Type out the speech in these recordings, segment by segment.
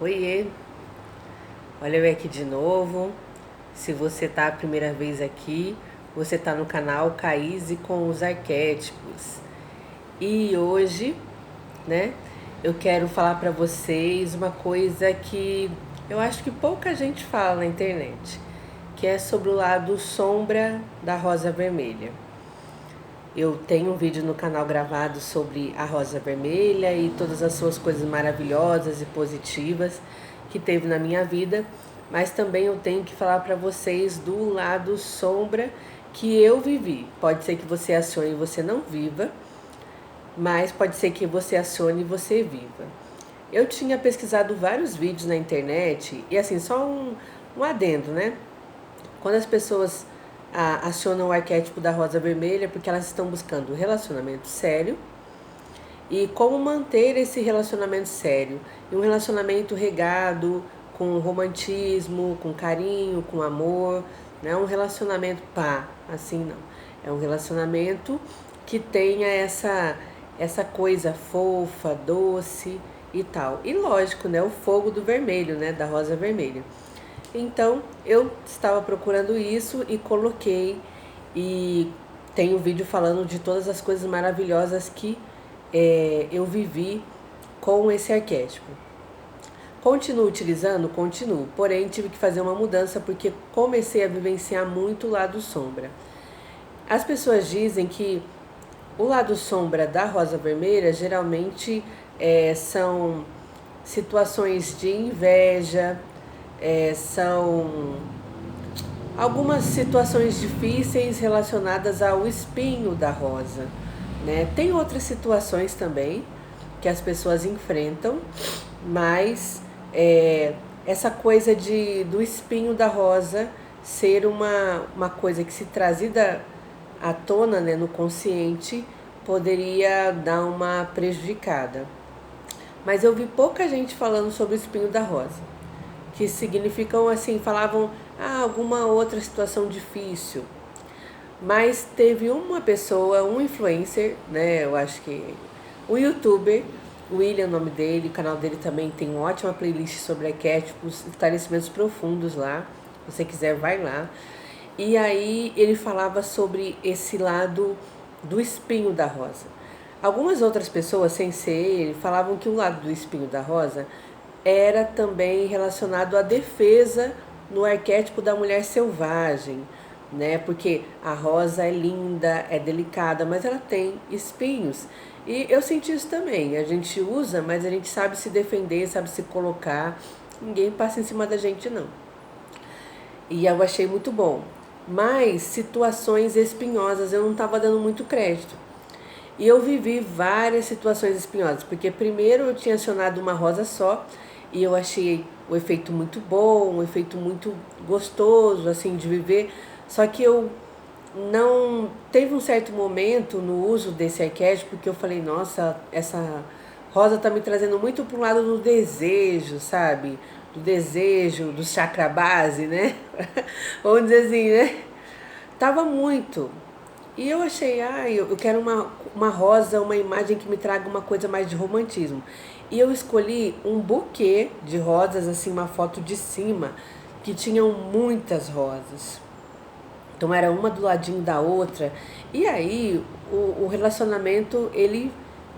Oiê, olha eu aqui de novo. Se você tá a primeira vez aqui, você tá no canal Caíse com os Arquétipos. E hoje, né, eu quero falar pra vocês uma coisa que eu acho que pouca gente fala na internet, que é sobre o lado sombra da rosa vermelha. Eu tenho um vídeo no canal gravado sobre a rosa vermelha e todas as suas coisas maravilhosas e positivas que teve na minha vida, mas também eu tenho que falar para vocês do lado sombra que eu vivi. Pode ser que você acione e você não viva, mas pode ser que você acione e você viva. Eu tinha pesquisado vários vídeos na internet e assim, só um adendo, né? Quando as pessoas acionam o arquétipo da rosa vermelha, porque elas estão buscando um relacionamento sério e como manter esse relacionamento sério. E um relacionamento regado com romantismo, com carinho, com amor. Não é um relacionamento pá, assim não. É um relacionamento que tenha essa coisa fofa, doce e tal. E lógico, né, o fogo do vermelho, né, da rosa vermelha. Então eu estava procurando isso e coloquei, e tem um vídeo falando de todas as coisas maravilhosas que eu vivi com esse arquétipo. Continuo utilizando? Continuo, porém tive que fazer uma mudança porque comecei a vivenciar muito o lado sombra. As pessoas dizem que o lado sombra da rosa vermelha geralmente são situações de inveja, são algumas situações difíceis relacionadas ao espinho da rosa, né? Tem outras situações também que as pessoas enfrentam, mas essa coisa do espinho da rosa ser uma coisa que se trazida à tona, né, no consciente, poderia dar uma prejudicada. Mas eu vi pouca gente falando sobre o espinho da rosa, que significam assim, falavam alguma outra situação difícil. Mas teve uma pessoa, um influencer, né, eu acho que um youtuber, o William, o nome dele, o canal dele também tem uma ótima playlist sobre arquétipos, esclarecimentos profundos lá, se você quiser vai lá. E aí ele falava sobre esse lado do espinho da rosa. Algumas outras pessoas, sem ser ele, falavam que o lado do espinho da rosa era também relacionado à defesa no arquétipo da mulher selvagem, né? Porque a rosa é linda, é delicada, mas ela tem espinhos. E eu senti isso também. A gente usa, mas a gente sabe se defender, sabe se colocar. Ninguém passa em cima da gente, não. E eu achei muito bom. Mas situações espinhosas eu não estava dando muito crédito. E eu vivi várias situações espinhosas, porque primeiro eu tinha acionado uma rosa só e eu achei o efeito muito bom, um efeito muito gostoso assim de viver. Só que eu não teve um certo momento no uso desse arquétipo que eu falei, nossa, essa rosa tá me trazendo muito pro lado do desejo, sabe? Do desejo, do chakra base, né? Vamos dizer assim, né? Tava muito. E eu achei, eu quero uma rosa, uma imagem que me traga uma coisa mais de romantismo. E eu escolhi um buquê de rosas, assim, uma foto de cima, que tinham muitas rosas. Então era uma do ladinho da outra. E aí o relacionamento, ele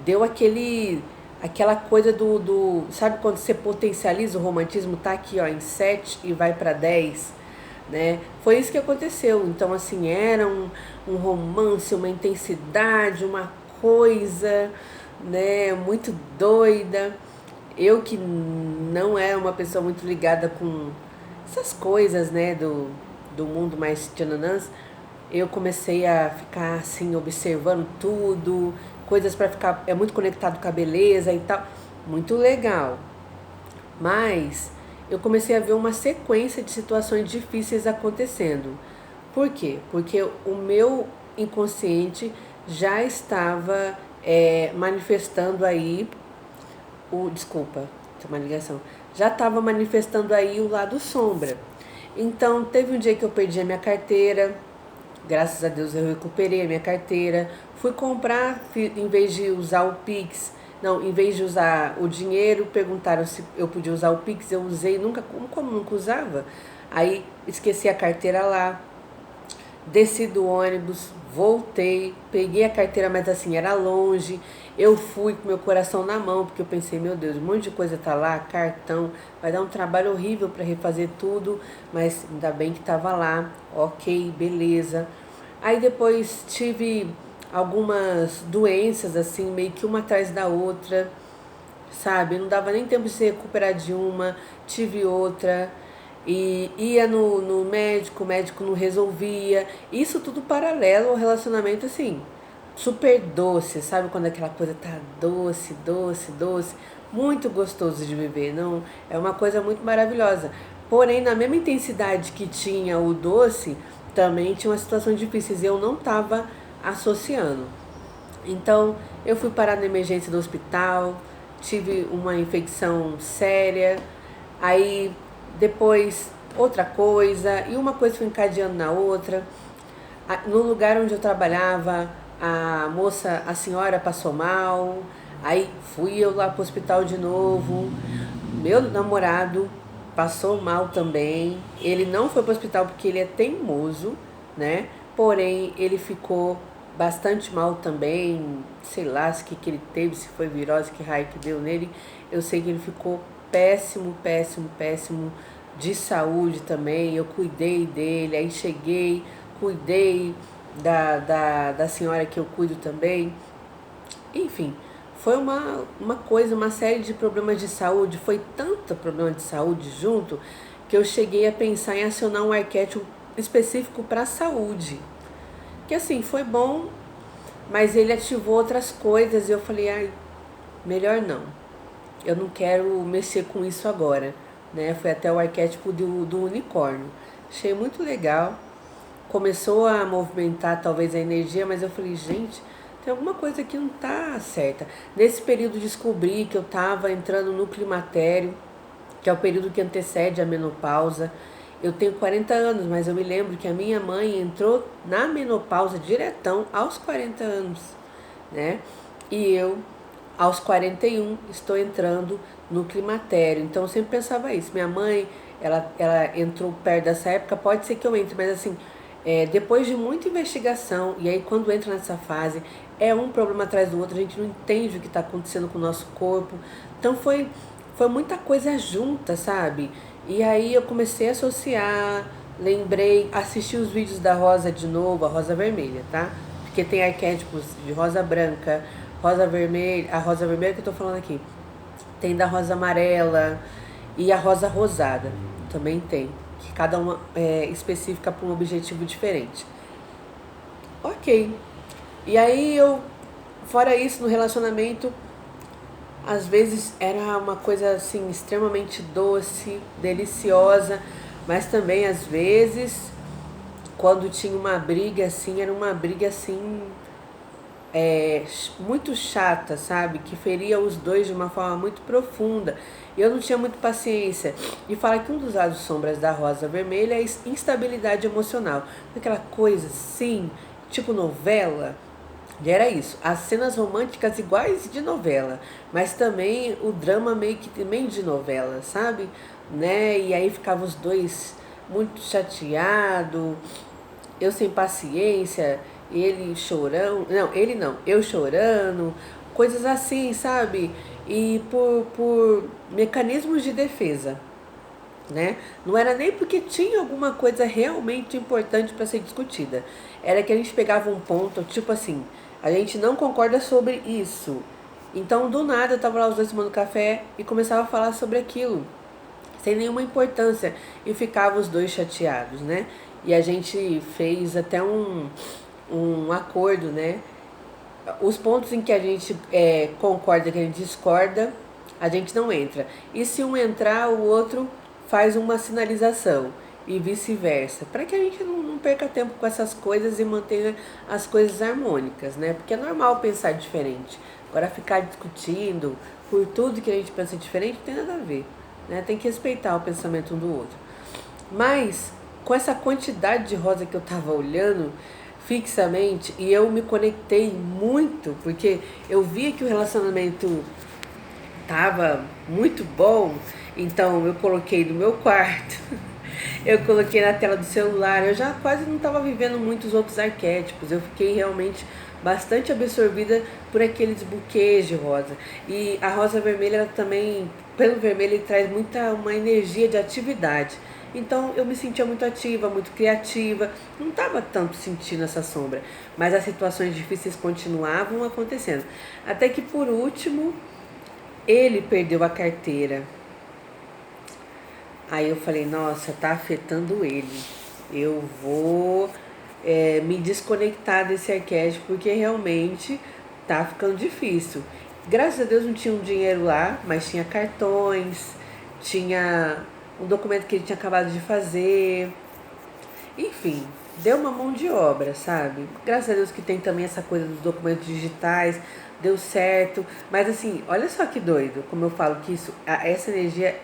deu aquela coisa sabe quando você potencializa o romantismo, tá aqui ó, em 7 e vai para 10, né? Foi isso que aconteceu. Então assim, era um romance, uma intensidade, uma coisa, né, muito doida. Eu que não era uma pessoa muito ligada com essas coisas, né, do mundo mais tchananãs, eu comecei a ficar assim, observando tudo, coisas para ficar, muito conectado com a beleza e tal, muito legal. Mas eu comecei a ver uma sequência de situações difíceis acontecendo. Por quê? Porque o meu inconsciente já estava manifestando aí desculpa, tem uma ligação. Já estava manifestando aí o lado sombra. Então, teve um dia que eu perdi a minha carteira. Graças a Deus eu recuperei a minha carteira. Fui comprar, em vez de usar o Pix, Não, em vez de usar o dinheiro, perguntaram se eu podia usar o Pix, eu usei, nunca, como nunca usava. Aí esqueci a carteira lá, desci do ônibus, voltei, peguei a carteira, mas assim, era longe. Eu fui com meu coração na mão, porque eu pensei, meu Deus, um monte de coisa tá lá, cartão, vai dar um trabalho horrível para refazer tudo, mas ainda bem que tava lá, ok, beleza. Aí depois tive algumas doenças, assim, meio que uma atrás da outra, sabe? Não dava nem tempo de se recuperar de uma, tive outra. E ia no médico, o médico não resolvia. Isso tudo paralelo ao relacionamento, assim, super doce, sabe? Quando aquela coisa tá doce, doce, doce. Muito gostoso de viver, não? É uma coisa muito maravilhosa. Porém, na mesma intensidade que tinha o doce, também tinha uma situação difícil e eu não estava associando. Então, eu fui parar na emergência do hospital, tive uma infecção séria, aí depois outra coisa, e uma coisa foi encadeando na outra. No lugar onde eu trabalhava, a moça, a senhora passou mal, aí fui eu lá pro hospital de novo. Meu namorado passou mal também. Ele não foi pro hospital porque ele é teimoso, né? Porém, ele ficou bastante mal também. Sei lá se que ele teve, se foi virose, que raio que deu nele. Eu sei que ele ficou péssimo, péssimo, péssimo de saúde também. Eu cuidei dele, aí cheguei, cuidei da senhora que eu cuido também. Enfim, foi uma coisa, uma série de problemas de saúde, foi tanto problema de saúde junto, que eu cheguei a pensar em acionar um arquétipo específico para a saúde. Que assim, foi bom, mas ele ativou outras coisas e eu falei, ai, melhor não. Eu não quero mexer com isso agora, né? Foi até o arquétipo do unicórnio. Achei muito legal. Começou a movimentar talvez a energia, mas eu falei, gente, tem alguma coisa que não tá certa. Nesse período descobri que eu tava entrando no climatério, que é o período que antecede a menopausa. Eu tenho 40 anos, mas eu me lembro que a minha mãe entrou na menopausa diretão aos 40 anos, né? E eu, aos 41, estou entrando no climatério. Então eu sempre pensava isso. Minha mãe, ela entrou perto dessa época, pode ser que eu entre, mas assim, depois de muita investigação, e aí quando entra nessa fase, é um problema atrás do outro, a gente não entende o que está acontecendo com o nosso corpo. Então foi muita coisa junta, sabe? E aí eu comecei a associar, lembrei, assisti os vídeos da Rosa de novo, a Rosa Vermelha, tá? Porque tem arquétipos de rosa branca, rosa vermelha, a rosa vermelha que eu tô falando aqui. Tem da rosa amarela e a rosa rosada, também tem. Que cada uma é específica para um objetivo diferente. Ok. E aí eu, fora isso, no relacionamento, às vezes era uma coisa assim extremamente doce, deliciosa, mas também às vezes quando tinha uma briga assim, era uma briga assim muito chata, sabe? Que feria os dois de uma forma muito profunda. E eu não tinha muita paciência. E fala que um dos lados sombras da rosa vermelha é a instabilidade emocional. Aquela coisa assim, tipo novela. E era isso, as cenas românticas iguais de novela, mas também o drama meio que também de novela, sabe? Né? E aí ficavam os dois muito chateados, eu sem paciência, ele chorando, não, ele não, eu chorando, coisas assim, sabe? E por mecanismos de defesa, né? Não era nem porque tinha alguma coisa realmente importante para ser discutida. Era que a gente pegava um ponto, tipo assim, a gente não concorda sobre isso. Então, do nada, eu tava lá os dois tomando café e começava a falar sobre aquilo, sem nenhuma importância. E ficava os dois chateados, né? E a gente fez até um acordo, né? Os pontos em que a gente concorda, que a gente discorda, a gente não entra. E se um entrar, o outro faz uma sinalização e vice-versa, para que a gente não perca tempo com essas coisas e mantenha as coisas harmônicas, né? Porque é normal pensar diferente. Agora ficar discutindo por tudo que a gente pensa diferente não tem nada a ver, né? Tem que respeitar o pensamento um do outro. Mas com essa quantidade de rosa que eu tava olhando, fixamente e eu me conectei muito, porque eu via que o relacionamento tava muito bom, então eu coloquei no meu quarto, eu coloquei na tela do celular, eu já quase não estava vivendo muitos outros arquétipos, eu fiquei realmente bastante absorvida por aqueles buquês de rosa. E a rosa vermelha ela também, pelo vermelho, ele traz uma energia de atividade. Então eu me sentia muito ativa, muito criativa, não estava tanto sentindo essa sombra, mas as situações difíceis continuavam acontecendo. Até que por último ele perdeu a carteira. Aí eu falei, nossa, tá afetando ele. Eu vou me desconectar desse arquétipo porque realmente tá ficando difícil. Graças a Deus não tinha um dinheiro lá, mas tinha cartões, tinha um documento que ele tinha acabado de fazer. Enfim, deu uma mão de obra, sabe? Graças a Deus que tem também essa coisa dos documentos digitais, deu certo. Mas assim, olha só que doido, como eu falo que essa energia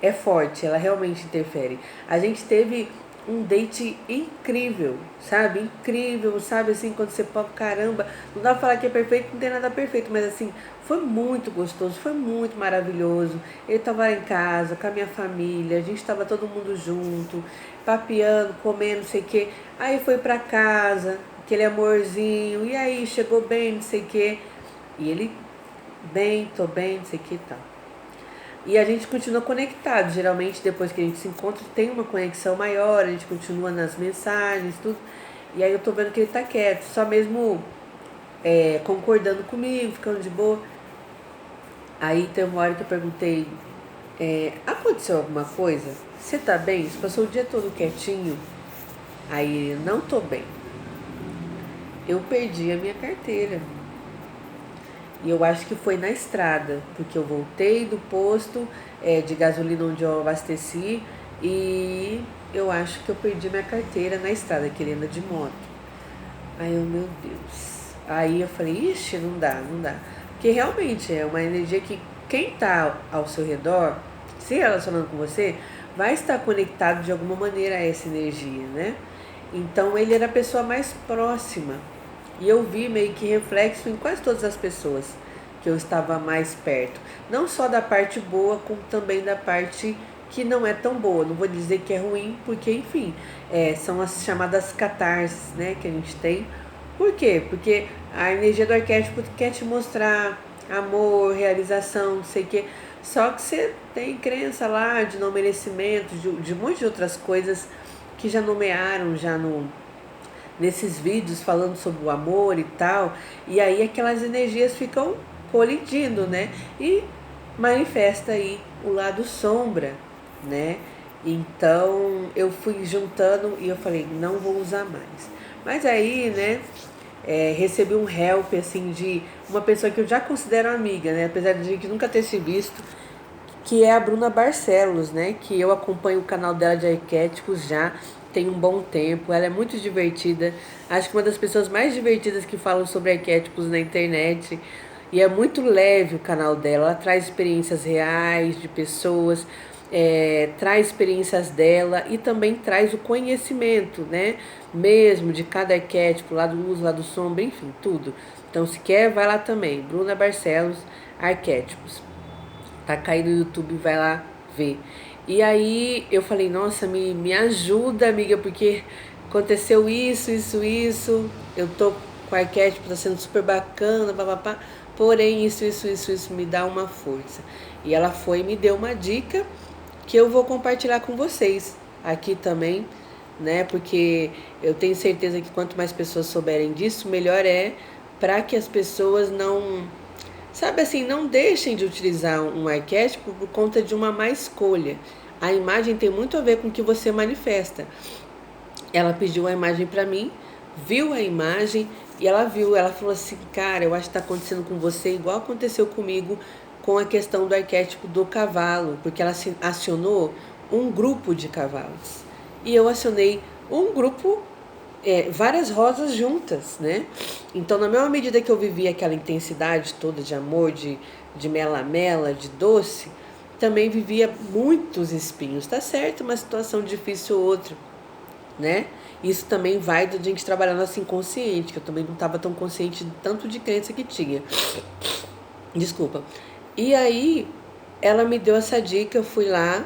é forte, ela realmente interfere. A gente teve um date incrível, sabe? Incrível, sabe? Assim, quando você fala, caramba, não dá pra falar que é perfeito, não tem nada perfeito, mas assim, foi muito gostoso, foi muito maravilhoso. Ele tava lá em casa, com a minha família, a gente tava todo mundo junto, papeando, comendo, não sei o quê. Aí foi pra casa, aquele amorzinho, e aí, chegou bem, não sei o quê. E ele, bem, tô bem, não sei o que e tal. E a gente continua conectado. Geralmente, depois que a gente se encontra, tem uma conexão maior, a gente continua nas mensagens, tudo. E aí eu tô vendo que ele tá quieto, só mesmo concordando comigo, ficando de boa. Aí tem uma hora que eu perguntei, aconteceu alguma coisa? Você tá bem? Você passou o dia todo quietinho? Aí ele, não tô bem. Eu perdi a minha carteira. E eu acho que foi na estrada, porque eu voltei do posto de gasolina onde eu abasteci e eu acho que eu perdi minha carteira na estrada, que ele anda de moto. Aí eu, meu Deus. Aí eu falei, ixi, não dá, não dá. Porque realmente é uma energia que quem está ao seu redor, se relacionando com você, vai estar conectado de alguma maneira a essa energia, né? Então ele era a pessoa mais próxima. E eu vi meio que reflexo em quase todas as pessoas que eu estava mais perto. Não só da parte boa, como também da parte que não é tão boa. Não vou dizer que é ruim, porque, enfim, são as chamadas catarses, né, que a gente tem. Por quê? Porque a energia do arquétipo quer te mostrar amor, realização, não sei o quê. Só que você tem crença lá de não merecimento, de um monte de outras coisas que já nomearam já nesses vídeos falando sobre o amor e tal, e aí aquelas energias ficam colidindo, né? E manifesta aí o lado sombra, né? Então eu fui juntando e eu falei, não vou usar mais. Mas aí, né, recebi um help assim de uma pessoa que eu já considero amiga, né? Apesar de a gente nunca ter se visto, que é a Bruna Barcelos, né? Que eu acompanho o canal dela de arquétipos já tem um bom tempo. Ela é muito divertida. Acho que uma das pessoas mais divertidas que falam sobre arquétipos na internet. E é muito leve o canal dela. Ela traz experiências reais de pessoas, traz experiências dela e também traz o conhecimento, né? Mesmo de cada arquétipo, lá do luz, lá do sombra, enfim, tudo. Então, se quer, vai lá também. Bruna Barcelos, Arquétipos. Tá caindo no YouTube, vai lá ver. E aí eu falei, nossa, me ajuda, amiga, porque aconteceu isso. Eu tô com o arquétipo, tá sendo super bacana, papapá. Porém, isso me dá uma força. E ela foi e me deu uma dica que eu vou compartilhar com vocês aqui também, né? Porque eu tenho certeza que quanto mais pessoas souberem disso, melhor é para que as pessoas não, sabe assim, não deixem de utilizar um arquétipo por conta de uma má escolha. A imagem tem muito a ver com o que você manifesta. Ela pediu a imagem para mim, viu a imagem e ela falou assim, cara, eu acho que está acontecendo com você igual aconteceu comigo com a questão do arquétipo do cavalo, porque ela acionou um grupo de cavalos. E eu acionei um grupo, várias rosas juntas, né? Então, na mesma medida que eu vivi aquela intensidade toda de amor, de mela-mela, de doce, também vivia muitos espinhos. Tá certo, uma situação difícil ou outra. né? Isso também vai da gente trabalhar nosso inconsciente, que eu também não estava tão consciente de tanto de crença que tinha. Desculpa. E aí, ela me deu essa dica, eu fui lá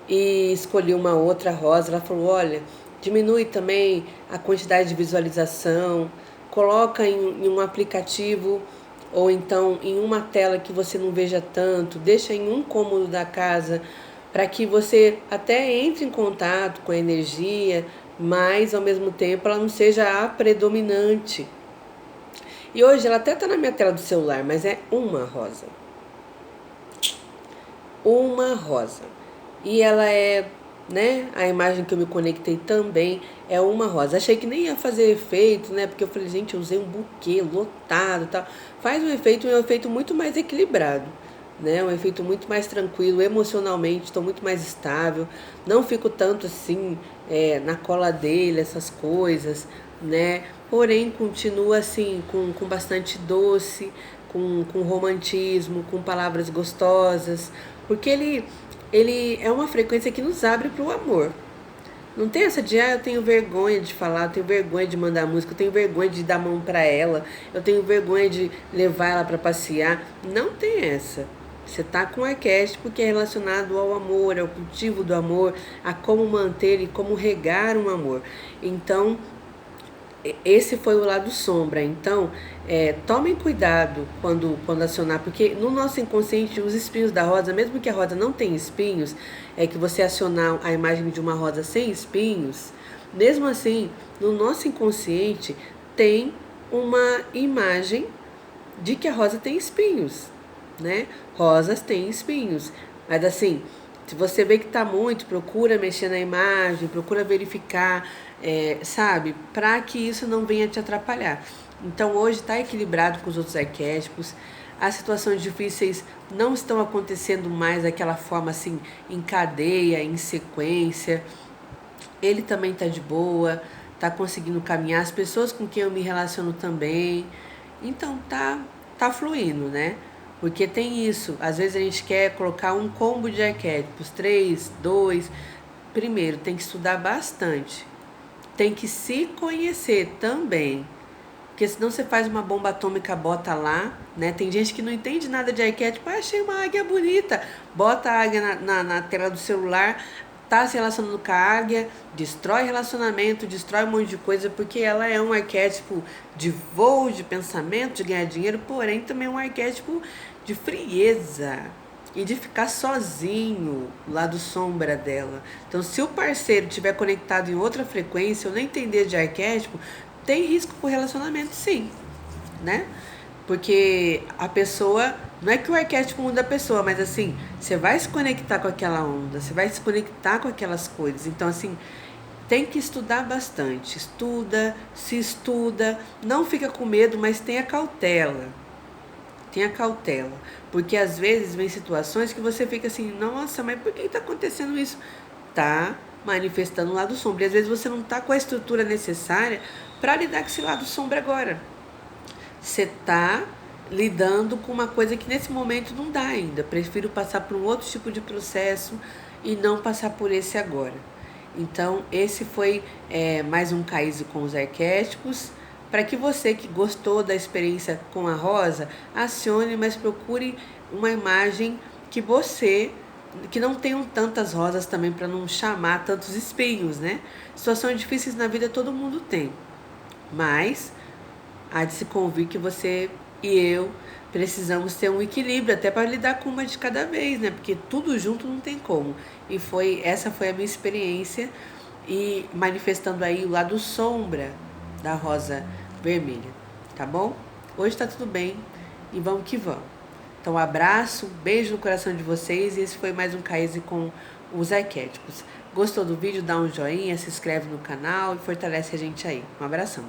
e escolhi uma outra rosa. Ela falou, olha, diminui também a quantidade de visualização, coloca em um aplicativo ou então em uma tela que você não veja tanto, deixa em um cômodo da casa para que você até entre em contato com a energia, mas ao mesmo tempo ela não seja a predominante. E hoje ela até está na minha tela do celular, mas é uma rosa. Uma rosa. E ela é, né, a imagem que eu me conectei também é uma rosa. Achei que nem ia fazer efeito, né, porque eu falei, gente, eu usei um buquê lotado e tal. Faz um efeito muito mais equilibrado, né, um efeito muito mais tranquilo, emocionalmente estou muito mais estável, não fico tanto assim na cola dele, essas coisas, né, porém continua assim com bastante doce, com romantismo, com palavras gostosas, porque ele é uma frequência que nos abre para o amor. Não tem essa de, eu tenho vergonha de falar, eu tenho vergonha de mandar música, eu tenho vergonha de dar mão para ela, eu tenho vergonha de levar ela para passear. Não tem essa. Você tá com um arquétipo que é relacionado ao amor, ao cultivo do amor, a como manter e como regar um amor. Então, esse foi o lado sombra. Então, tomem cuidado quando acionar, porque no nosso inconsciente, os espinhos da rosa, mesmo que a rosa não tenha espinhos, que você acionar a imagem de uma rosa sem espinhos, mesmo assim, no nosso inconsciente tem uma imagem de que a rosa tem espinhos, né? Rosas têm espinhos, mas assim, se você vê que tá muito, procura mexer na imagem, procura verificar, sabe? Para que isso não venha te atrapalhar. Então hoje está equilibrado com os outros arquétipos. As situações difíceis não estão acontecendo mais daquela forma assim, em cadeia, em sequência. Ele também tá de boa, tá conseguindo caminhar. As pessoas com quem eu me relaciono também. Então tá fluindo, né? Porque tem isso, às vezes a gente quer colocar um combo de arquétipos, 3, 2. Primeiro, tem que estudar bastante. Tem que se conhecer também. Porque senão você faz uma bomba atômica, bota lá, né? Tem gente que não entende nada de arquétipo. Achei uma águia bonita. Bota a águia na tela do celular, tá se relacionando com a águia, destrói relacionamento, destrói um monte de coisa, porque ela é um arquétipo de voo, de pensamento, de ganhar dinheiro, porém também é um arquétipo de frieza e de ficar sozinho, lá do sombra dela. Então, se o parceiro estiver conectado em outra frequência ou nem entender de arquétipo, tem risco pro relacionamento, sim, né? Porque a pessoa, não é que o arquétipo muda a pessoa, mas assim, você vai se conectar com aquela onda, você vai se conectar com aquelas coisas. Então, assim, tem que estudar bastante. Se estuda, não fica com medo, mas tenha cautela. Tenha cautela. Porque às vezes vem situações que você fica assim, nossa, mas por que está acontecendo isso? Tá manifestando o lado sombra. E às vezes você não tá com a estrutura necessária para lidar com esse lado sombra agora. Você está lidando com uma coisa que nesse momento não dá ainda. Prefiro passar por um outro tipo de processo e não passar por esse agora. Então, esse foi mais um Caíse com os arquétipos. Para que você que gostou da experiência com a rosa, acione, mas procure uma imagem que não tenham tantas rosas também, para não chamar tantos espinhos, né? Situações difíceis na vida todo mundo tem, mas há de se convir que você e eu precisamos ter um equilíbrio até para lidar com uma de cada vez, né? Porque tudo junto não tem como. E essa foi a minha experiência, e manifestando aí o lado sombra da rosa vermelha, tá bom? Hoje tá tudo bem e vamos que vamos. Então, um abraço, beijo no coração de vocês, e esse foi mais um Caíse com os arquétipos. Gostou do vídeo? Dá um joinha, se inscreve no canal e fortalece a gente aí. Um abração.